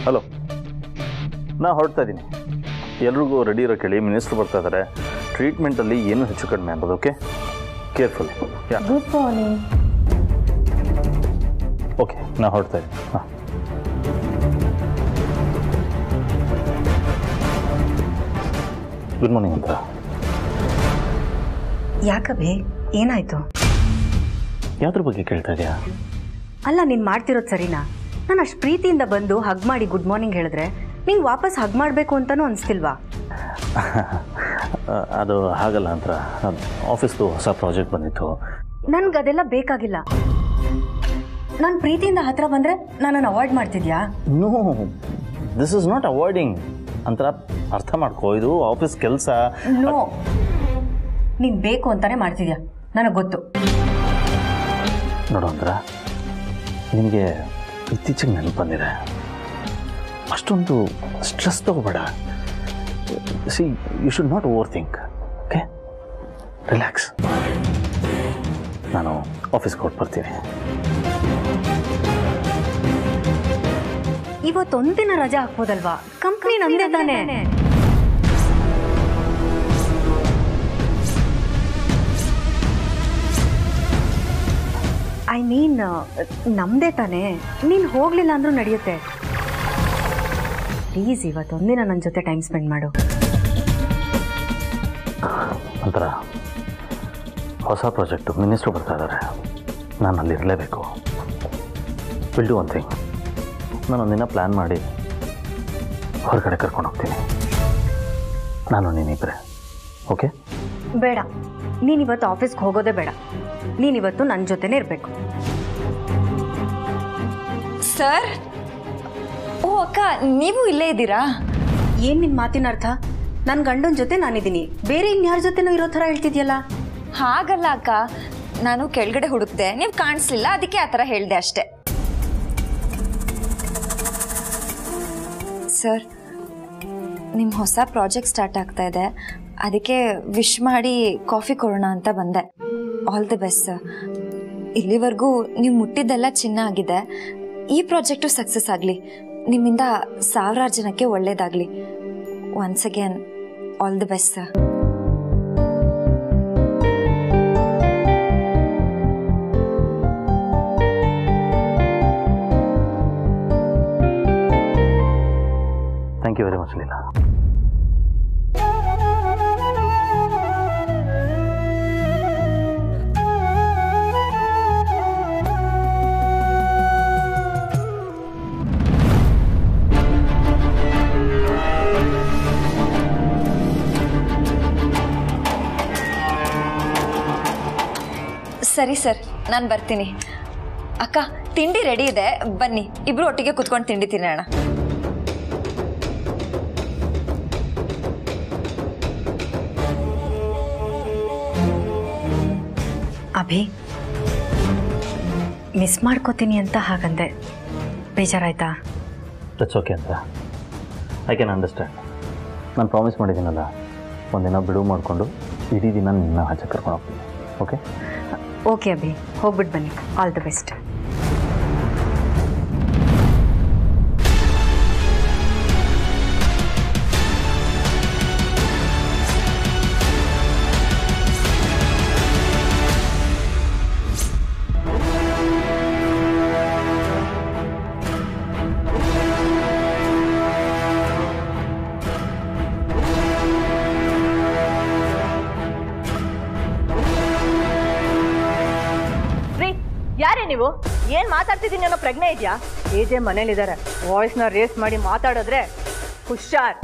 Hello, ನಾ ಹೊರಡ್ತಾ ಇದ್ದೀನಿ. ಎಲ್ರಿಗೂ ರೆಡಿ ಇರೋ ಕೇಳಿ. ಮಿನಿಸ್ಟ್ರು ಬರ್ತಾ ಇದ್ದಾರೆ. ಟ್ರೀಟ್ಮೆಂಟಲ್ಲಿ ಏನು ಹೆಚ್ಚು ಕಡಿಮೆ ಆಗ್ಬೋದು. Okay, careful. Good morning. Okay, ನಾ ಹೊರಡ್ತಾ ಇದ್ದೀನಿ. ಹಾಂ, ಗುಡ್ ಮಾರ್ನಿಂಗ್ ಅಂತ. ಯಾಕಬೇ, ಏನಾಯ್ತು? ಯಾವ್ದ್ರ ಬಗ್ಗೆ ಕೇಳ್ತಾ ಇದೆಯಾ? ಅಲ್ಲ, ನೀನು ಮಾಡ್ತಿರೋದು ಸರಿನಾ? ನಾನು ಅಷ್ಟು ಪ್ರೀತಿಯಿಂದ ಬಂದು ಹಗ್ ಮಾಡಿ ಗುಡ್ ಮಾರ್ನಿಂಗ್ ಹೇಳಿದ್ರೆ ನಿಂಗೆ ವಾಪಸ್ ಹಗ್ ಮಾಡಬೇಕು ಅಂತಲೂ ಅನಿಸ್ತಿಲ್ವಾ? ಅದು ಹಾಗಲ್ಲ ಅಂತ. ಆಫೀಸ್ದು ಹೊಸ ಪ್ರಾಜೆಕ್ಟ್ ಬಂದಿತ್ತು. ನನ್ಗೆ ಅದೆಲ್ಲ ಬೇಕಾಗಿಲ್ಲ. ನಾನು ಪ್ರೀತಿಯಿಂದ ಹತ್ರ ಬಂದರೆ ನನ್ನನ್ನು ಅವಾಯ್ಡ್ ಮಾಡ್ತಿದ್ಯಾ? No, this is not avoiding ಅಂತ ಅರ್ಥ ಮಾಡ್ಕೋ. ಇದು ಆಫೀಸ್ ಕೆಲಸ. ನೋ, ನೀನು ಬೇಕು ಅಂತಾನೆ ಮಾಡ್ತಿದ್ಯಾ, ನನಗೆ ಗೊತ್ತು. ನೋಡು ಅಂದ್ರ, ನಿನಗೆ ಇತ್ತೀಚೆಗೆ ನೆನಪು ಬಂದಿದೆ. ಅಷ್ಟೊಂದು ಸ್ಟ್ರೆಸ್ ತಗೋಬೇಡ. See, you should not overthink. Okay, relax. ನಾನು ಆಫೀಸ್ಗೆ ಹೊರಟು ಬರ್ತೀನಿ. ಇವತ್ತೊಂದಿನ ರಜೆ ಹಾಕ್ಬೋದಲ್ವಾ? ಕಂಪ್ನಿ ನಮ್ದೇ ತಾನೆ. ಐ ಮೀನ್, ನಮ್ದೇ ತಾನೆ. ನೀನು ಹೋಗ್ಲಿಲ್ಲ ಅಂದ್ರೂ ನಡೆಯುತ್ತೆ. ಪ್ಲೀಸ್ ಇವತ್ತೊಂದಿನ ನನ್ನ ಜೊತೆ ಟೈಮ್ ಸ್ಪೆಂಡ್ ಮಾಡು. ಒಂಥರ ಹೊಸ ಪ್ರಾಜೆಕ್ಟು, ಮಿನಿಸ್ಟ್ರು ಬರ್ತಾ ಇದ್ದಾರೆ. ನಾನು ಅಲ್ಲಿ ಇರಲೇಬೇಕು. Will do one thing. ನಾನೊಂದಿನ ಪ್ಲ್ಯಾನ್ ಮಾಡಿ ಹೊರಗಡೆ ಕರ್ಕೊಂಡು ಹೋಗ್ತೀನಿ. ನಾನು ನೀನಿಬ್ಬರೇ. ಓಕೆ? ಬೇಡ, ನೀನಿವತ್ತು ಆಫೀಸ್ಗೆ ಹೋಗೋದೇ ಬೇಡ. ನೀನಿವತ್ತು ನನ್ನ ಜೊತೆನೇ ಇರಬೇಕು. ಸರ್, ಓ ಅಕ್ಕ, ನೀವು ಇಲ್ಲೇ ಇದ್ದೀರಾ? ಏನು ನಿನ್ನ ಮಾತಿನ ಅರ್ಥ? ನನ್ನ ಗಂಡನ ಜೊತೆ ನಾನಿದ್ದೀನಿ, ಬೇರೆ ಇನ್ಯಾರ ಜೊತೆನೂ ಇರೋ ಥರ ಹೇಳ್ತಿದ್ಯಲ್ಲ? ಹಾಗಲ್ಲ ಅಕ್ಕ, ನಾನು ಕೆಳಗಡೆ ಹುಡುಕ್ದೆ, ನೀವು ಕಾಣಿಸ್ಲಿಲ್ಲ, ಅದಕ್ಕೆ ಆ ಥರ ಹೇಳಿದೆ ಅಷ್ಟೆ. ಸರ್, ನಿಮ್ಮ ಹೊಸ ಪ್ರಾಜೆಕ್ಟ್ ಸ್ಟಾರ್ಟ್ ಆಗ್ತಾ ಇದೆ, ಅದಕ್ಕೆ ವಿಶ್ ಮಾಡಿ ಕಾಫಿ ಕೊಡೋಣ ಅಂತ ಬಂದೆ. All the best sir. ಇಲ್ಲಿವರೆಗೂ ನೀವು ಮುಟ್ಟಿದ್ದೆಲ್ಲ ಚಿನ್ನ ಆಗಿದೆ. ಈ ಪ್ರಾಜೆಕ್ಟು ಸಕ್ಸಸ್ ಆಗಲಿ, ನಿಮ್ಮಿಂದ ಸಾವಿರಾರು ಜನಕ್ಕೆ ಒಳ್ಳೇದಾಗಲಿ. Once again all the best sir. Thank you very much Leela. ಸರಿ ಸರ್, ನಾನು ಬರ್ತೀನಿ. ಅಕ್ಕ, ತಿಂಡಿ ರೆಡಿ ಇದೆ, ಬನ್ನಿ ಇಬ್ರು ಒಟ್ಟಿಗೆ ಕುತ್ಕೊಂಡು ತಿಂಡಿ ತಿನ್ನೋಣ. ಅಭಿ, ಮಿಸ್ ಮಾಡ್ಕೋತೀನಿ ಅಂತ ಹಾಗಂದೆ, ಬೇಜಾರಾಯ್ತಾ? ದಟ್ಸ್ ಓಕೆ ಅಂತ. I can understand. ನಾನು ಪ್ರಾಮಿಸ್ ಮಾಡಿದ್ದೀನಲ್ಲ, ಒಂದಿನ ಬಿಡುವು ಮಾಡಿಕೊಂಡು ಇಡೀ ದಿನ ನಿನ್ನ ಆಚೆ ಕರ್ಕೊಂಡು ಹೋಗ್ತೀನಿ. ಓಕೆ? ಓಕೆ ಅಭಿ, ಹೋಗ್ಬಿಟ್ಟು ಬನ್ನಿ. All the best. ಯಾರೇ ನೀವು? ಏನ್ ಮಾತಾಡ್ತಿದ್ದೀನಿ ಅನ್ನೋ ಪ್ರಜ್ಞೆ ಇದೆಯಾ? ಏಜೆ ಮನೇಲಿದ್ದಾರೆ, ವಾಯ್ಸ್ನ ರೇಸ್ ಮಾಡಿ ಮಾತಾಡಿದ್ರೆ ಹುಷಾರ್.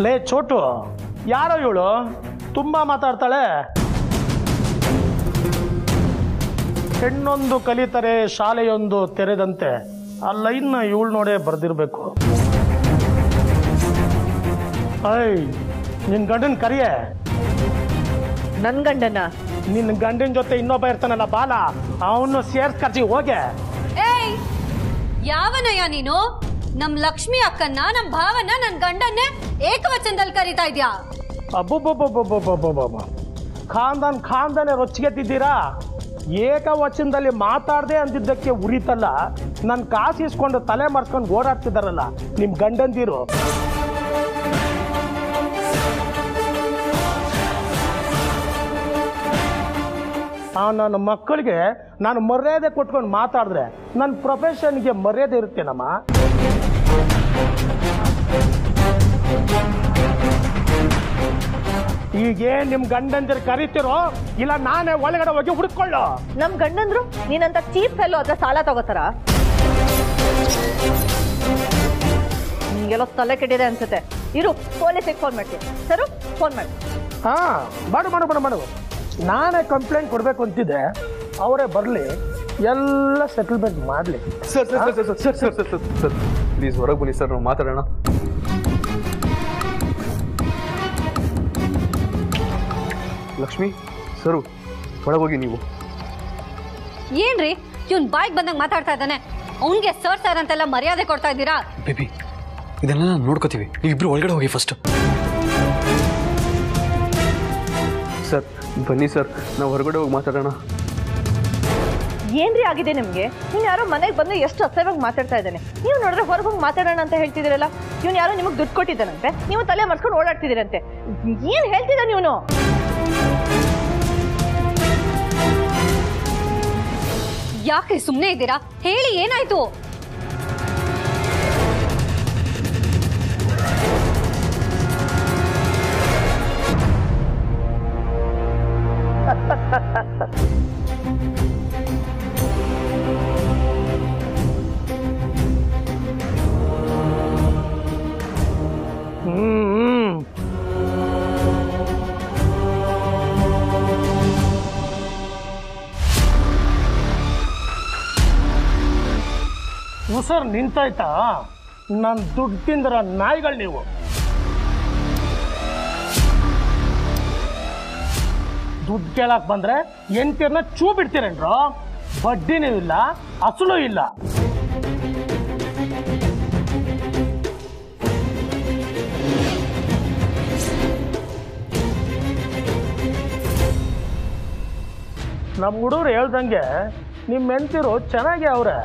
ಲೇ ಚೋಟು, ಯಾರೋ ಇವಳು ತುಂಬಾ ಮಾತಾಡ್ತಾಳೆ. ಹೆಣ್ಣೊಂದು ಕಲಿತರೆ ಶಾಲೆಯೊಂದು ತೆರೆದಂತೆ, ಆ ಲೈನ್ನ ಇವಳು ನೋಡೇ ಬರ್ದಿರ್ಬೇಕು. ಅಯ್, ನಿನ್ ಗಂಡನ್ ಕರಿಯೆ. ನನ್ ಗಂಡನ? ನಿನ್ನ ಗಂಡನ ಜೊತೆ ಇನ್ನೊಬ್ಬ ಇರ್ತಾನಲ್ಲ ಬಾಲ, ಅವನು ಸೇರ್ಸ್ ಕರ್ಜಿ ಹೋಗೆ. ಏಯ್, ಯಾವನಯ್ಯ ನೀನು? ನಮ್ ಲಕ್ಷ್ಮಿ ಅಕ್ಕನ್ನ, ನಮ್ ಭಾವನ, ನನ್ ಗಂಡನ್ನೇ ಏಕವಚನದಲ್ಲಿ ಕರೀತಾ ಇದ್ಯಾ? ಅಬ್ಬೊಬ್ಬೊಬ್ಬೊಬ್ಬೊಬ್ಬೊಬ್ಬೊಬ್ಬ, ಖಾನ್ದಾನೆ ರೊಚ್ಚಿಗೆದ್ದಿದ್ದೀರಾ? ಏಕವಚನದಲ್ಲಿ ಮಾತಾಡದೆ ಅಂದಿದ್ದಕ್ಕೆ ಉರಿತಲ್ಲ, ನನ್ನ ಕಾಸು ಇಸ್ಕೊಂಡು ತಲೆ ಮರೆಸ್ಕೊಂಡು ಓಡಾಡ್ತಿದ್ದಾರಲ್ಲ ನಿಮ್ಮ ಗಂಡಂದಿರು. ನನ್ನ ಮಕ್ಕಳಿಗೆ ನಾನು ಮರ್ಯಾದೆ ಕೊಟ್ಕೊಂಡು ಮಾತಾಡಿದ್ರೆ ನನ್ನ ಪ್ರೊಫೆಷನ್ಗೆ ಮರ್ಯಾದೆ ಇರುತ್ತೇನಮ್ಮ? ಈಗೇನ್ ನಿಮ್ ಗಂಡಂದಿರು ಕರಿತಿರೋ ಇಲ್ಲ ನಾನೇ ಒಳಗಡೆ ಹೋಗಿ ಹುಡುಕೊಳ್ಳೋ? ನಮ್ ಗಂಡಂದ್ರು ನೀನಂತ ಚೀಪ್ ಫೆಲ್ಲೋ ಅದ್ರ ಸಾಲ ತಗೋತಾರ? ನಿಂಗೆಲ್ಲೋ ತಲೆ ಕೆಟ್ಟಿದೆ ಅನ್ಸುತ್ತೆ. ಇರು, ಪೊಲೀಸಿಗೆ ಫೋನ್ ಮಾಡ್ತೀನಿ. ಸರು, ಫೋನ್ ಮಾಡಿ. ಹಾ, ಮಾಡು. ನಾನೇ ಕಂಪ್ಲೇಂಟ್ ಕೊಡ್ಬೇಕು ಅಂತಿದ್ದೆ, ಅವರೇ ಬರಲಿ, ಎಲ್ಲ ಸೆಟಲ್ಮೆಂಟ್ ಮಾಡಲಿ. ಸರ್ ಪ್ಲೀಸ್ ಹೊರಗೆ ಬನ್ನಿ ಸರ್, ನಾವು ಮಾತಾಡೋಣ. ಲಕ್ಷ್ಮಿ ಸರು, ಒಳಗೋಗಿ ನೀವು. ಏನ್ರಿ ಇವ್ನ್ ಬಾಯ್ಗೆ ಬಂದಂಗೆ ಮಾತಾಡ್ತಾ ಇದ್ದಾನೆ? ಅವನಿಗೆ ಸರ್ ಅಂತೆಲ್ಲ ಮರ್ಯಾದೆ ಕೊಡ್ತಾ ಇದ್ದೀರಾ? ಬೇಬಿ, ಇದೆಲ್ಲ ನಾವು ನೋಡ್ಕೋತೀವಿ, ನೀವಿಬ್ರು ಒಳಗಡೆ ಹೋಗಿ ಫಸ್ಟ್. ಸರ್ ಬನ್ನಿ ಸರ್, ನಾವು ಹೊರಗಡೆ ಹೋಗಿ ಮಾತಾಡೋಣ. ಏನ್ರಿ ಆಗಿದೆ ನಿಮ್ಗೆ? ನೀನ್ ಯಾರೋ ಮನೆಗೆ ಬಂದು ಎಷ್ಟು ಅಸಹ್ಯವಾಗಿ ಮಾತಾಡ್ತಾ ಇದ್ದಾನೆ. ನೀವು ನೋಡಿದ್ರೆ ಹೊರಗೆ ಹೋಗಿ ಮಾತಾಡೋಣ ಅಂತ ಹೇಳ್ತಿದ್ದೀರಲ್ಲ. ಇವ್ನು ಯಾರೋ ನಿಮಗೆ ದುಡ್ಡು ಕೊಟ್ಟಿದ್ದಾನಂತೆ, ನೀವು ತಲೆ ಮರ್ಸ್ಕೊಂಡು ಓಡಾಡ್ತಿದ್ದೀರಂತೆ. ಏನ್ ಹೇಳ್ತಿದ್ದಾನೆ ಇವನು? ಯಾಕೆ ಸುಮ್ಮನೆ ಇದ್ದೀರಾ? ಹೇಳಿ, ಏನಾಯ್ತು? ಉಸರ್ ನಿಂತಾಯ್ತಾ? ನನ್ನ ದುಡ್ಡು ತಿಂದ್ರ ನಾಯಿಗಳು ನೀವು. ದುಡ್ಡು ಕೇಳಕ್ ಬಂದ್ರೆ ಎಂಟಿರ್ನ ಚೂ ಬಿಡ್ತೀರೇನ್ರೋ? ಬಡ್ಡಿನೂ ಇಲ್ಲ, ಅಸಲು ಇಲ್ಲ. ನಮ್ಮ ಹುಡುಗರು ಹೇಳ್ದಂಗೆ ನಿಮ್ಮ ಹೆಂಡ್ತಿರು ಚೆನ್ನಾಗಿ ಅವ್ರೆ.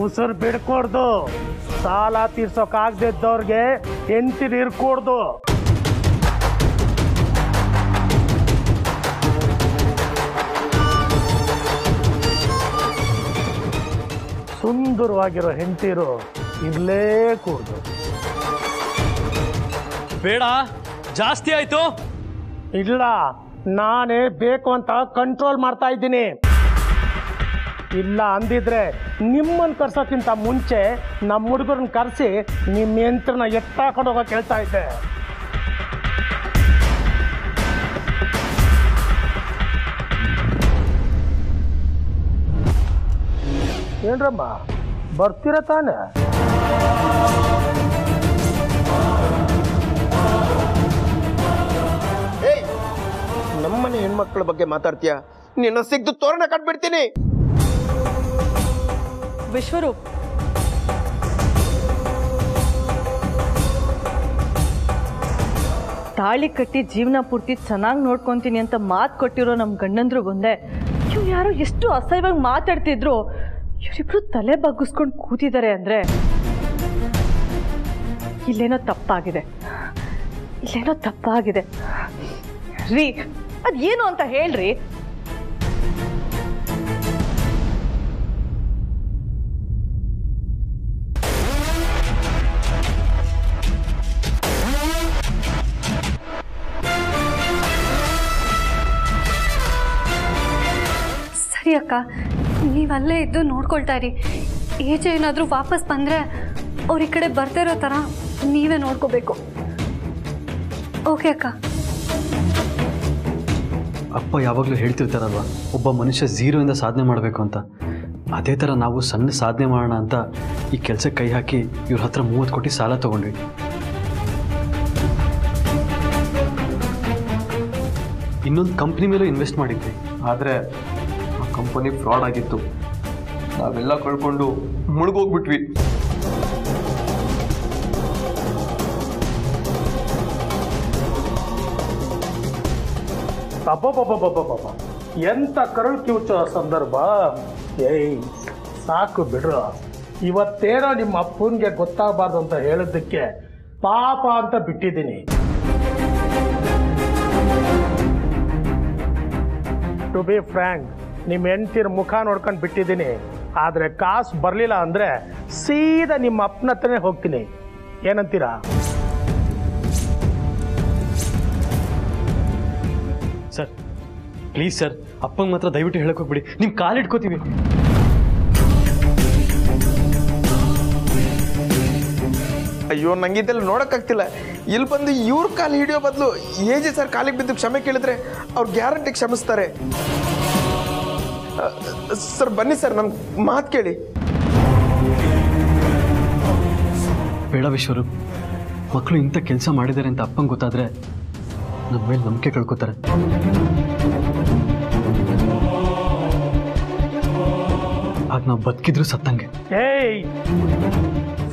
ಉಸಿರು ಬಿಡ್ಕೊಡ್ದು, ಸಾಲ ತೀರ್ಸೋಕಾಗ್ದಿದ್ದವ್ರಿಗೆ ಹೆಂಡ್ತಿರು ಇರ್ಕೊಡ್ದು. ಸುಂದರವಾಗಿರೋ ಹೆಂಡತಿರು ಇರ್ಲೇ ಕೂಡ್ದು. ಬೇಡ, ಜಾಸ್ತಿ ಆಯ್ತು. ಇಲ್ಲ, ನಾನೇ ಬೇಕು ಅಂತ ಕಂಟ್ರೋಲ್ ಮಾಡ್ತಾ ಇದ್ದೀನಿ. ಇಲ್ಲ ಅಂದಿದ್ರೆ ನಿಮ್ಮನ್ನು ಕರ್ಸೋಕ್ಕಿಂತ ಮುಂಚೆ ನಮ್ಮ ಹುಡುಗರನ್ನ ಕರೆಸಿ ನಿಮ್ಮ ಯಂತ್ರನ ಎತ್ತಾಕೊಂಡು ಹೋಗೋಕೆ ಹೇಳ್ತಾ ಇದ್ದೆ. ಏನ್ರಮ್ಮ, ಬರ್ತೀರ ತಾನೆ? ನಮ್ಮನೆ ಹೆಣ್ಮಕ್ಳ ಬಗ್ಗೆ ಮಾತಾಡ್ತೀಯ? ನಿನ್ನ ಸಿಗ್ದು ತೋರಣ ಕಟ್ಬಿಡ್ತೀನಿ. ವಿಶ್ವರೂಪ್, ತಾಳಿ ಕಟ್ಟಿ ಜೀವನ ಪೂರ್ತಿ ಚೆನ್ನಾಗಿ ನೋಡ್ಕೊಂತೀನಿ ಅಂತ ಮಾತು ಕೊಟ್ಟಿರೋ ನಮ್ಮ ಗಂಡಂದ್ರು ಒಂದೇ. ಇವ್ರು ಯಾರೋ ಎಷ್ಟು ಅಸಹ್ಯವಾಗಿ ಮಾತಾಡ್ತಿದ್ರು, ಇವರಿಬ್ರು ತಲೆ ಬಗ್ಗಿಸ್ಕೊಂಡು ಕೂತಿದ್ದಾರೆ ಅಂದ್ರೆ ಇಲ್ಲೇನೋ ತಪ್ಪಾಗಿದೆ. ರೀ, ಅದೇನು ಅಂತ ಹೇಳ್ರಿ. ಸರಿ ಅಕ್ಕ, ನೀವಲ್ಲೇ ಇದ್ದು ನೋಡ್ಕೊಳ್ತಾ ಇರಿ. ಏಜ್ ಏನಾದರೂ ವಾಪಸ್ ಬಂದರೆ ಅವ್ರ ಈ ಕಡೆ ಬರ್ತಿರೋ ಥರ ನೀವೇ ನೋಡ್ಕೋಬೇಕು. ಓಕೆ ಅಕ್ಕ? ಅಪ್ಪ ಯಾವಾಗಲೂ ಹೇಳ್ತಿರ್ತಾರಲ್ವ, ಒಬ್ಬ ಮನುಷ್ಯ ಝೀರೋಯಿಂದ ಸಾಧನೆ ಮಾಡಬೇಕು ಅಂತ. ಅದೇ ಥರ ನಾವು ಸಣ್ಣ ಸಾಧನೆ ಮಾಡೋಣ ಅಂತ ಈ ಕೆಲಸಕ್ಕೆ ಕೈ ಹಾಕಿ ಇವ್ರ ಹತ್ರ 30 ಕೋಟಿ ಸಾಲ ತೊಗೊಂಡ್ವಿ. ಇನ್ನೊಂದು ಕಂಪ್ನಿ ಮೇಲೂ ಇನ್ವೆಸ್ಟ್ ಮಾಡಿದ್ವಿ. ಆದರೆ ಆ ಕಂಪನಿ ಫ್ರಾಡ್ ಆಗಿತ್ತು. ನಾವೆಲ್ಲ ಕಳ್ಕೊಂಡು ಮುಳುಗೋಗ್ಬಿಟ್ವಿ. ಅಬ್ಬಬ್ಬಬ್ಬಬ್ಬಬ್ಬ, ಎಂತ ಕರುಳು ಕಿವುಚೋ ಸಂದರ್ಭ. ಏಯ್ ಸಾಕು ಬಿಡ್ರು. ಇವತ್ತೇನೋ ನಿಮ್ಮ ಅಪ್ಪನಿಗೆ ಗೊತ್ತಾಗಬಾರ್ದು ಅಂತ ಹೇಳಿದ್ದಕ್ಕೆ ಪಾಪ ಅಂತ ಬಿಟ್ಟಿದ್ದೀನಿ. ಟು ಬಿ ಫ್ರ್ಯಾಂಕ್, ನಿಮ್ಮ ಹೆಂಡ್ತಿರ ಮುಖ ನೋಡ್ಕೊಂಡು ಬಿಟ್ಟಿದ್ದೀನಿ. ಆದರೆ ಕಾಸು ಬರಲಿಲ್ಲ ಅಂದರೆ ಸೀದಾ ನಿಮ್ಮ ಅಪ್ಪನ ಹತ್ರನೇ ಹೋಗ್ತೀನಿ. ಏನಂತೀರಾ? ಸರ್ ಪ್ಲೀಸ್ ಸರ್, ಅಪ್ಪಂಗೆ ಮಾತ್ರ ದಯವಿಟ್ಟು ಹೇಳಕ್ಕೆ ಹೋಗ್ಬಿಡಿ. ನಿಮ್ಮ ಕಾಲು ಇಟ್ಕೋತೀವಿ. ಅಯ್ಯೋ, ನಂಗಿದ್ದೆಲ್ಲ ನೋಡೋಕ್ಕಾಗ್ತಿಲ್ಲ. ಇಲ್ಲಿ ಬಂದು ಇವ್ರ ಕಾಲು ಹಿಡಿಯೋ ಬದಲು ಏಜೆ ಸರ್ ಕಾಲಿಗೆ ಬಿದ್ದು ಕ್ಷಮೆ ಕೇಳಿದ್ರೆ ಅವ್ರು ಗ್ಯಾರಂಟಿ ಕ್ಷಮಿಸ್ತಾರೆ. ಸರ್ ಬನ್ನಿ ಸರ್, ನಮ್ಮ ಮಾತು ಕೇಳಿ. ಬೇಡ ವಿಶ್ವರೂಪ್, ಮಕ್ಕಳು ಇಂಥ ಕೆಲಸ ಮಾಡಿದ್ದಾರೆ ಅಂತ ಅಪ್ಪಂಗೆ ಗೊತ್ತಾದರೆ ನಮ್ಮ ಮೇಲೆ ನಂಬಿಕೆ ಕಳ್ಕೊತಾರೆ. ಆಗ ನಾವು ಬದುಕಿದ್ರು ಸತ್ತಂಗೆ. ಏಯ್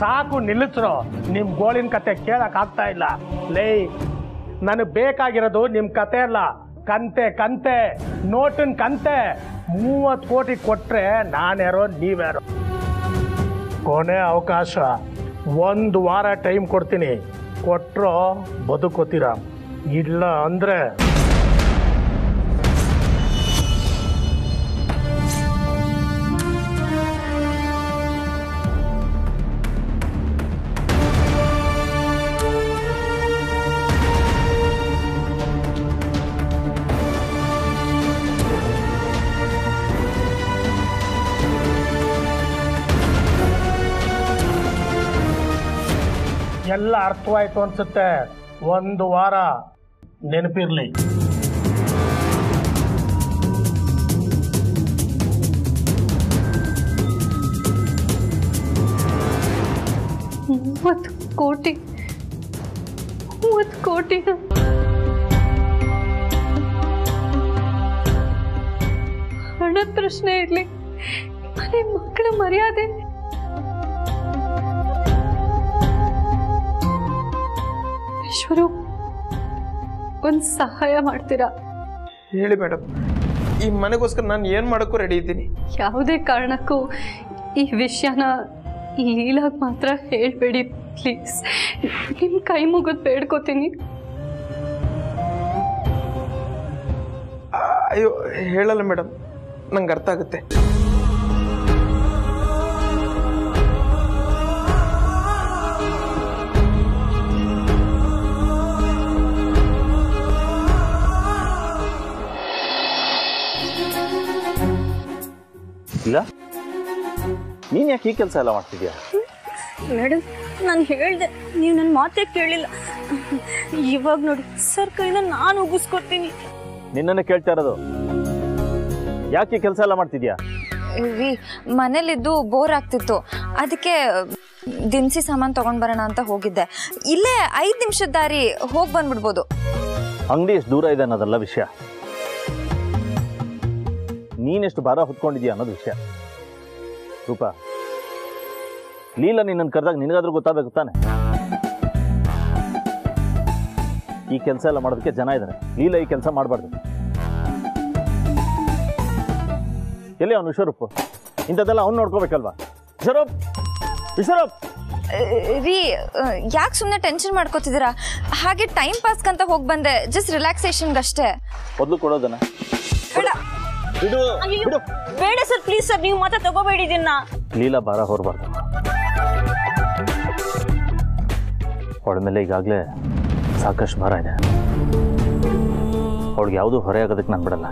ಸಾಕು ನಿಲ್ಲಿಸ್ರು. ನಿಮ್ಮ ಗೋಳಿನ ಕತೆ ಕೇಳಕ್ ಆಗ್ತಾ ಇಲ್ಲ. ಲೇ, ನನಗೆ ಬೇಕಾಗಿರೋದು ನಿಮ್ಮ ಕತೆ ಅಲ್ಲ, ಕಂತೆ ನೋಟಿನ ಕಂತೆ. 30 ಕೋಟಿ ಕೊಟ್ರೆ ನಾನ್ಯಾರೋ ನೀವ್ಯಾರೋ. ಕೊನೆ ಅವಕಾಶ, 1 ವಾರ ಟೈಮ್ ಕೊಡ್ತೀನಿ. ಕೊಟ್ಟರು ಬದುಕೋತೀರ, ಇಲ್ಲ ಅಂದರೆ ಎಲ್ಲ ಅರ್ಥವಾಯ್ತು ಅನ್ಸುತ್ತೆ. 1 ವಾರ ನೆನಪಿರ್ಲಿ. ಕೋಟಿ ಹಣದ ಪ್ರಶ್ನೆ ಇರ್ಲಿ, ಮನೆ ಮಕ್ಕಳ ಮರ್ಯಾದೆ. ವಿಶ್ವರೂಪ್, ಒಂದು ಸಹಾಯ ಮಾಡ್ತೀರಾ? ಹೇಳಿ ಮೇಡಮ್, ಈ ಮನೆಗೋಸ್ಕರ ನಾನು ಏನು ಮಾಡೋಕ್ಕೂ ರೆಡಿ ಇದ್ದೀನಿ. ಯಾವುದೇ ಕಾರಣಕ್ಕೂ ಈ ವಿಷಯನ ಲೀಲಾಗ್ ಮಾತ್ರ ಹೇಳ್ಬೇಡಿ ಪ್ಲೀಸ್. ನಿಮ್ಮ ಕೈ ಮುಗಿದು ಬೇಡ್ಕೋತೀನಿ. ಅಯ್ಯೋ ಹೇಳಲ್ಲ ಮೇಡಮ್, ನಂಗೆ ಅರ್ಥ ಆಗುತ್ತೆ. ಇಲ್ಲ, ನೀನು ಯಾಕೆ ಈ ಕೆಲಸ ಎಲ್ಲ ಮಾಡ್ತಿದ್ಯಾ? ಮೇಡಮ್, ನಾನು ಹೇಳಿದೆ, ನೀವು ನನ್ನ ಮಾತೇ ಕೇಳಿಲ್ಲ. ಇವಾಗ ನೋಡಿ ಸರ್ ಕೈನ ನಾನು ಉಗಿಸ್ಕೊಡ್ತೀನಿ. ನಿನ್ನನ್ನು ಕೇಳ್ತಾ ಇರೋದು. ಯಾಕೆ ಕೆಲಸ ಎಲ್ಲ ಮಾಡ್ತಿದ್ಯಾ? ಮನೇಲಿದ್ದು ಬೋರ್ ಆಗ್ತಿತ್ತು, ಅದಕ್ಕೆ ದಿನಸಿ ಸಾಮಾನು ತಗೊಂಡ್ ಬರೋಣ ಅಂತ ಹೋಗಿದ್ದೆ. ಇಲ್ಲೇ 5 ನಿಮಿಷದ ದಾರಿ, ಹೋಗಿ ಬಂದ್ಬಿಡ್ಬೋದು. ಅಂಗಡಿ ಎಷ್ಟು ದೂರ ಇದೆ ಅನ್ನೋದಲ್ಲ ವಿಷಯ, ನೀನೆಷ್ಟು ಭಾರ ಹೊತ್ಕೊಂಡಿದ್ಯಾ ಅನ್ನೋದು ವಿಷಯ. ರೂಪಾ, ಲೀಲಾ ನಿನ್ನನ್ನು ಕರೆದಾಗ ನಿನಗಾದ್ರೂ ಗೊತ್ತಾಗಬೇಕು ತಾನೆ. ಈ ಕೆಲಸ ಎಲ್ಲ ಮಾಡೋದಕ್ಕೆ ಜನ ಇದ್ದಾರೆ, ಲೀಲಾ ಈ ಕೆಲಸ ಮಾಡಬಾರ್ದು. ಎಲ್ಲಿ ಅವನು ವಿಶ್ವರೂಪ್? ಇಂಥದ್ದೆಲ್ಲ ಅವ್ನು ನೋಡ್ಕೋಬೇಕಲ್ವಾ? ವಿಶ್ವರೂಪ್ ರೀ, ಯಾಕೆ ಸುಮ್ಮನೆ ಟೆನ್ಷನ್ ಮಾಡ್ಕೋತಿದ್ದೀರಾ? ಹಾಗೆ ಟೈಮ್ ಪಾಸ್ಗಂತ ಹೋಗಿ ಬಂದೆ, ಜಸ್ಟ್ ರಿಲ್ಯಾಕ್ಸೇಷನ್ಗಷ್ಟೇ. ಮೊದಲು ಕೊಡೋದನ್ನ ಬೇಡ ಸರ್, ಪ್ಲೀಸ್ ಸರ್, ನೀವು ಮಾತ್ರ ತಗೋಬೇಡಿ ಇದನ್ನ. ಲೀಲಾ ಭಾರ ಹೊರಬಾರ್ದು. ಅವಳ ಮೇಲೆ ಈಗಾಗಲೇ ಸಾಕಷ್ಟು ಭಾರ ಇದೆ. ಅವಳಿಗೆ ಯಾವುದೂ ಹೊರೆ ಆಗೋದಕ್ಕೆ ನಾನು ಬಿಡಲ್ಲ.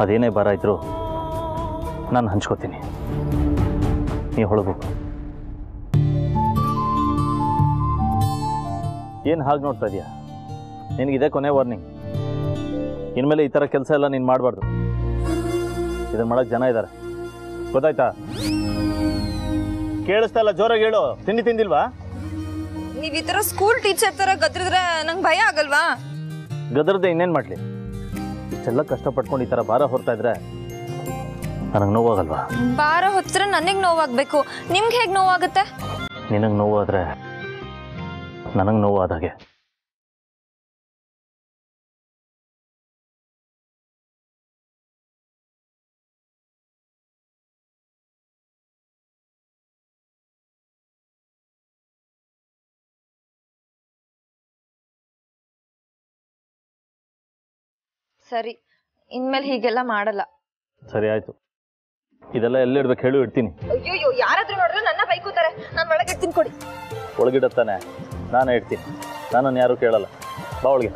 ಅದೇನೇ ಭಾರ ಇದ್ರೂ ನಾನು ಹಂಚ್ಕೋತೀನಿ. ನೀವು ಹೊಳಬೇಕು. ಏನು ಹಾಗೆ ನೋಡ್ತಾ ಇದೆಯಾ? ನಿನಗಿದೆ ಕೊನೆ ವಾರ್ನಿಂಗ್. ಇನ್ಮೇಲೆ ಈ ಥರ ಕೆಲಸ ಎಲ್ಲ ನೀನು ಮಾಡಬಾರ್ದು. ಇದನ್ನು ಮಾಡೋಕ್ಕೆ ಜನ ಇದ್ದಾರೆ. ಗೊತ್ತಾಯ್ತಾ? ಕೇಳಿಸ್ತಾ ಇಲ್ಲ, ಜೋರಾಗಿ ಹೇಳು. ತಿಂಡಿ ತಿಂದಿಲ್ವಾ? ನೀವ್ ಈ ತರ ಸ್ಕೂಲ್ ಟೀಚರ್ ತರ ಗದ್ರಿದ್ರೆ ನಂಗೆ ಭಯ ಆಗಲ್ವಾ? ಗದ್ರದೆ ಇನ್ನೇನು ಮಾಡಲಿ? ಇಷ್ಟೆಲ್ಲ ಕಷ್ಟಪಟ್ಕೊಂಡು ಈ ಥರ ಭಾರ ಹೊರ್ತಾ ಇದ್ರೆ ನನಗೆ ನೋವಾಗಲ್ವಾ? ಭಾರ ಹೊತ್ತಿದ್ರೆ ನನಗೆ ನೋವಾಗಬೇಕು, ನಿಮ್ಗೆ ಹೇಗೆ ನೋವಾಗುತ್ತೆ? ನಿನಗೆ ನೋವಾದರೆ ನನಗೆ ನೋವಾದಾಗೆ. ಸರಿ, ಇನ್ಮೇಲೆ ಹೀಗೆಲ್ಲ ಮಾಡಲ್ಲ. ಸರಿ ಆಯಿತು. ಇದೆಲ್ಲ ಎಲ್ಲಿಡ್ಬೇಕು ಹೇಳು, ಇಡ್ತೀನಿ. ಅಯ್ಯೋ, ಯಾರಾದ್ರೂ ನೋಡಿದ್ರೆ ನನ್ನ ಬೈಕೋತಾರೆ. ನಾನು ಒಳಗೆ ಇಡ್ತೀನಿ, ಕೊಡಿ. ಒಳಗಿಡತ್ತಾನೆ, ನಾನೇ ಇಡ್ತೀನಿ. ನನ್ನನ್ನು ಯಾರು ಕೇಳಲ್ಲ. ಬಾ ಒಳಗೆ.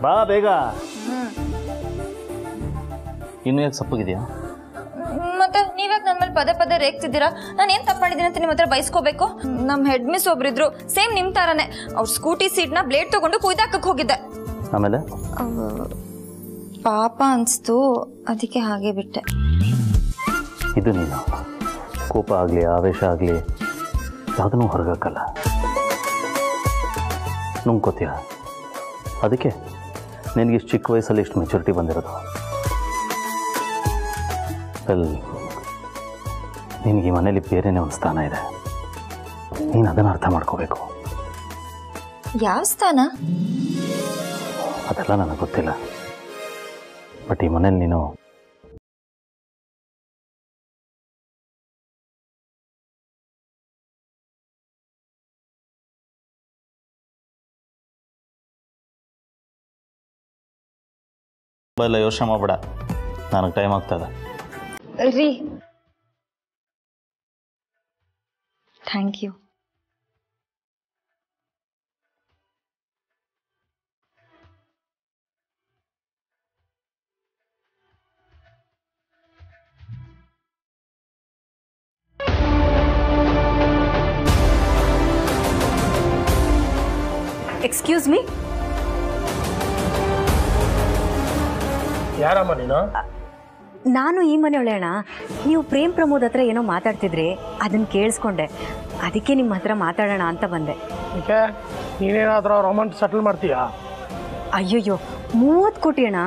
ಬಾ ಬೇಗ. ಇನ್ನು ಯಾಕೆ ಸಪ್ಪಗಿದೆಯಾ? ಮತ್ತೆ ನೀವ್ಯಾಕೆ ನನ್ನ ಮೇಲೆ ಪದೇ ಪದೇ ರೇಗ್ತಿದ್ದೀರಾ? ನಾನು ಏನ್ ತಪ್ಪು ಮಾಡಿದ್ದೀನಿ ಅಂತ ನಿಮ್ಮ ಹತ್ರ ಬೈಸ್ಕೋಬೇಕು? ನಮ್ಮ ಹೆಡ್ ಮಿಸ್ ಒಬ್ರಿದ್ರು, ಸೇಮ್ ನಿಮ್ ತರಾನೇ. ಅವ್ರ ಸ್ಕೂಟಿ ಸೀಟ್ನ ಬ್ಲೇಡ್ ತಗೊಂಡು ಕುಯ್ದಾಕಕ್ಕೆ ಹೋಗಿದ್ದೆ. ಆಮೇಲೆ ಪಾಪ ಅನ್ಸ್ತು, ಅದಕ್ಕೆ ಹಾಗೆ ಬಿಟ್ಟೆ. ಇದು ನೀನು ಕೋಪ ಆಗಲಿ ಆವೇಶ ಆಗಲಿ ಯಾವುದನ್ನೂ ಹೊರಗಾಕಲ್ಲ, ನುಂಗ್ಕೋತೀಯ. ಅದಕ್ಕೆ ನಿನಗೆ ಇಷ್ಟು ಚಿಕ್ಕ ವಯಸ್ಸಲ್ಲಿ ಇಷ್ಟು ಮೆಚುರಿಟಿ ಬಂದಿರೋದು. ನಿನಗೆ ಈ ಮನೇಲಿ ಬೇರೆನೇ ಒಂದು ಸ್ಥಾನ ಇದೆ, ನೀನು ಅದನ್ನು ಅರ್ಥ ಮಾಡ್ಕೋಬೇಕು. ಯಾವ ಸ್ಥಾನ? ಅದೆಲ್ಲ ನನಗೆ ಗೊತ್ತಿಲ್ಲ, ಬಟ್ ಈ ಮನೇಲಿ ನೀನು ಎಲ್ಲ ಯೋಚನೆ ಮಾಡಬೇಡ, ನನಗೆ ಟೈಮ್ ಆಗ್ತದೆ. ರೀ, ಥ್ಯಾಂಕ್ ಯು. Excuse me. ಯಾರಮ್ಮ ನೀನು? ನಾನು ಈ ಮನೆಯೊಳೆ ಅಣ್ಣ. ನೀವು ಪ್ರೇಮ್ ಪ್ರಮೋದ್ ಹತ್ರ ಏನೋ ಮಾತಾಡ್ತಿದ್ರಿ, ಅದನ್ನು ಕೇಳಿಸ್ಕೊಂಡೆ. ಅದಕ್ಕೆ ನಿಮ್ಮ ಹತ್ರ ಮಾತಾಡೋಣ ಅಂತ ಬಂದೆ. ಓಕೆ, ನೀನೇನಾದರೂ ರೊಮಾನ್ಸ್ ಸೆಟಲ್ ಮಾಡ್ತೀಯಾ? ಅಯ್ಯಯ್ಯೋ, 30 ಕೋಟಿ ಅಣ್ಣ,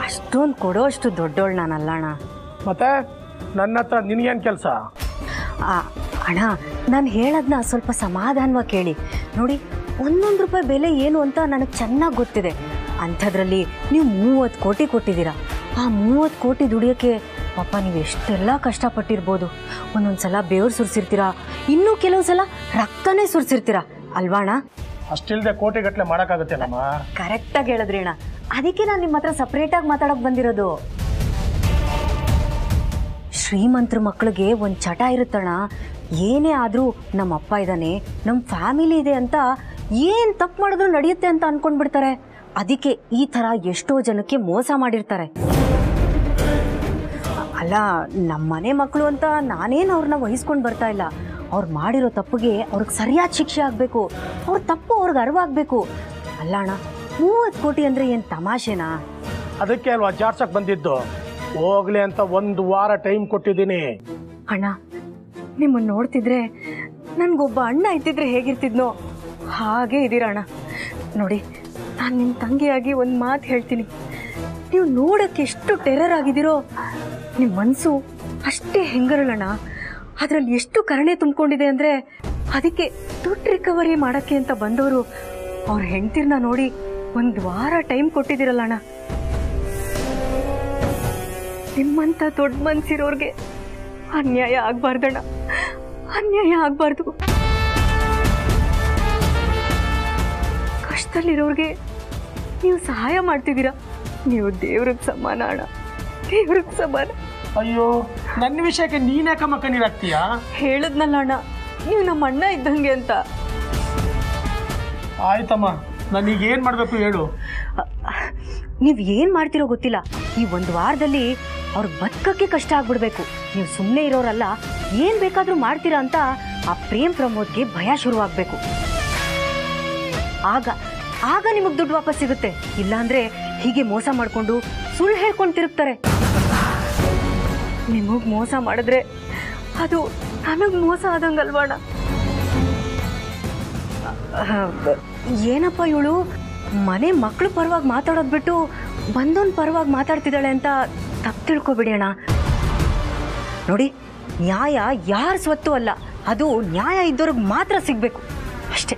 ಅಷ್ಟೊಂದು ಕೊಡೋ ಅಷ್ಟು ದೊಡ್ಡೋಳು ನಾನಲ್ಲ ಅಣ್ಣ. ಮತ್ತೆ ನನ್ನ ಹತ್ರ ನಿನಗೇನು ಕೆಲಸ? ಅಣ್ಣ, ನಾನು ಹೇಳೋದನ್ನ ಸ್ವಲ್ಪ ಸಮಾಧಾನವಾಗಿ ಕೇಳಿ. ನೋಡಿ, 1 ರೂಪಾಯಿ ಬೆಲೆ ಏನು ಅಂತ ನನಗೆ ಚೆನ್ನಾಗಿ ಗೊತ್ತಿದೆ. ಅಂಥದ್ರಲ್ಲಿ ನೀವು 30 ಕೋಟಿ ಕೊಟ್ಟಿದ್ದೀರಾ. ಆ 30 ಕೋಟಿ ದುಡಿಯೋಕ್ಕೆ ಪಾಪ ನೀವು ಎಷ್ಟೆಲ್ಲ ಕಷ್ಟಪಟ್ಟಿರ್ಬೋದು. ಒಂದೊಂದು ಸಲ ಬೆವರು ಸುರಿಸಿರ್ತೀರಾ, ಇನ್ನೂ ಕೆಲವು ಸಲ ರಕ್ತನೇ ಸುರಿಸಿರ್ತೀರಾ ಅಲ್ವಾಣ? ಅಷ್ಟಿಲ್ಲದೆ ಕೋಟಿಗಟ್ಟಲೆ ಮಾಡೋಕ್ಕಾಗುತ್ತೆ ನಮ್ಮ? ಕರೆಕ್ಟಾಗಿ ಹೇಳಿದ್ರಿ ಅಣ್ಣ. ಅದಕ್ಕೆ ನಾನು ನಿಮ್ಮ ಹತ್ರ ಸಪ್ರೇಟಾಗಿ ಮಾತಾಡೋಕೆ ಬಂದಿರೋದು. ಶ್ರೀಮಂತರ ಮಕ್ಕಳಿಗೆ ಒಂದು ಚಟ ಇರುತ್ತಣ್ಣ. ಏನೇ ಆದರೂ ನಮ್ಮ ಅಪ್ಪ ಇದ್ದಾನೆ, ನಮ್ಮ ಫ್ಯಾಮಿಲಿ ಇದೆ ಅಂತ ಏನು ತಪ್ಪು ಮಾಡಿದ್ರು ನಡೆಯುತ್ತೆ ಅಂತ ಅಂದ್ಕೊಂಡ್ಬಿಡ್ತಾರೆ. ಅದಕ್ಕೆ ಈ ಥರ ಎಷ್ಟೋ ಜನಕ್ಕೆ ಮೋಸ ಮಾಡಿರ್ತಾರೆ. ಅಲ್ಲ, ನಮ್ಮ ಮನೆ ಮಕ್ಕಳು ಅಂತ ನಾನೇನು ಅವ್ರನ್ನ ವಹಿಸ್ಕೊಂಡು ಬರ್ತಾ ಇಲ್ಲ. ಅವ್ರು ಮಾಡಿರೋ ತಪ್ಪಿಗೆ ಅವ್ರಿಗೆ ಸರಿಯಾದ ಶಿಕ್ಷೆ ಆಗಬೇಕು, ಅವ್ರ ತಪ್ಪು ಅವ್ರಿಗೆ ಅರಿವಾಗಬೇಕು. ಅಲ್ಲ ಅಣ್ಣ, 30 ಕೋಟಿ ಅಂದರೆ ಏನು ತಮಾಷೆನಾ? ಅದಕ್ಕೆ ಅಲ್ವಾ ಜಾರ್ಸಕ್ಕೆ ಬಂದಿದ್ದು. ಹೋಗ್ಲಿ ಅಂತ 1 ವಾರ ಟೈಮ್ ಕೊಟ್ಟಿದ್ದೀನಿ. ಅಣ್ಣ, ನಿಮ್ಮನ್ನು ನೋಡ್ತಿದ್ರೆ ನನಗೊಬ್ಬ ಅಣ್ಣ ಇದ್ದಿದ್ರೆ ಹೇಗಿರ್ತಿದ್ನೋ ಹಾಗೆ ಇದ್ದೀರಣ್ಣ. ನೋಡಿ, ನಾನು ನಿಮ್ಮ ತಂಗಿಯಾಗಿ ಒಂದು ಮಾತು ಹೇಳ್ತೀನಿ. ನೀವು ನೋಡೋಕ್ಕೆ ಎಷ್ಟು ಟೆರರ್ ಆಗಿದ್ದೀರೋ, ನಿಮ್ಮ ಮನಸ್ಸು ಅಷ್ಟೇ ಹೆಂಗರಳಣ್ಣ. ಅದರಲ್ಲಿ ಎಷ್ಟು ಕರುಣೆ ತುಂಬಿಕೊಂಡಿದೆ ಅಂದರೆ, ಅದಕ್ಕೆ ದುಡ್ಡು ರಿಕವರಿ ಮಾಡೋಕ್ಕೆ ಅಂತ ಬಂದವರು ಅವ್ರ ಹೆಂಡ್ತಿರ್ನ ನೋಡಿ 1 ವಾರ ಟೈಮ್ ಕೊಟ್ಟಿದ್ದೀರಲ್ಲಣ್ಣ. ನಿಮ್ಮಂಥ ದೊಡ್ಡ ಮನಸ್ಸಿರೋರ್ಗೆ ಅನ್ಯಾಯ ಆಗಬಾರ್ದಣ್ಣ, ಅನ್ಯಾಯ ಆಗಬಾರ್ದು. ಕಷ್ಟದಲ್ಲಿರೋರ್ಗೆ ನೀವು ಸಹಾಯ ಮಾಡ್ತಿದ್ದೀರಾ. ನೀವು ದೇವ್ರಿಗೆ ಸಮಾನ ಅಣ್ಣ, ದೇವ್ರಿಗೆ ಸಮಾನ. ಅಯ್ಯೋ, ನನ್ನ ವಿಷಯಕ್ಕೆ ನೀನ್ಯಾಕಮ್ಮ ಕಣ್ಣೀರಾಗ್ತೀಯಾ? ಹೇಳಿದ್ನಲ್ಲ ಅಣ್ಣ, ನೀವು ನಮ್ಮ ಅಣ್ಣ ಇದ್ದಂಗೆ ಅಂತ. ಆಯ್ತಮ್ಮ, ನಾನೀಗೇನು ಮಾಡಬೇಕು ಹೇಳು. ನೀವು ಏನು ಮಾಡ್ತಿರೋ ಗೊತ್ತಿಲ್ಲ. ಈ 1 ವಾರದಲ್ಲಿ ಅವ್ರಿಗೆ ಬದುಕಕ್ಕೆ ಕಷ್ಟ ಆಗ್ಬಿಡ್ಬೇಕು. ನೀವು ಸುಮ್ಮನೆ ಇರೋರಲ್ಲ, ಏನು ಬೇಕಾದರೂ ಮಾಡ್ತೀರಾ ಅಂತ ಆ ಪ್ರೇಮ್ ಪ್ರಮೋದ್ಗೆ ಭಯ ಶುರುವಾಗಬೇಕು. ಆಗ ಆಗ ನಿಮಗೆ ದುಡ್ಡು ವಾಪಸ್ ಸಿಗುತ್ತೆ. ಇಲ್ಲಾಂದ್ರೆ ಹೀಗೆ ಮೋಸ ಮಾಡಿಕೊಂಡು ಸುಳ್ಳು ಹೇಳ್ಕೊಂಡು ತಿರುಗ್ತಾರೆ. ನಿಮಗೆ ಮೋಸ ಮಾಡಿದ್ರೆ ಅದು ನಮಗೆ ಮೋಸ ಆದಂಗಲ್ವಾಣ. ಏನಪ್ಪ ಇವಳು ಮನೆ ಮಕ್ಕಳು ಪರವಾಗಿ ಮಾತಾಡೋದು ಬಿಟ್ಟು ಬಂದೋನ್ ಪರವಾಗಿ ಮಾತಾಡ್ತಿದ್ದಾಳೆ ಅಂತ ತಪ್ಪು ತಿಳ್ಕೊಬಿಡಿ ಅಣ್ಣ. ನೋಡಿ, ನ್ಯಾಯ ಯಾರ ಸ್ವತ್ತು ಅಲ್ಲ, ಅದು ನ್ಯಾಯ ಇದ್ದವ್ರಿಗೆ ಮಾತ್ರ ಸಿಗಬೇಕು ಅಷ್ಟೇ.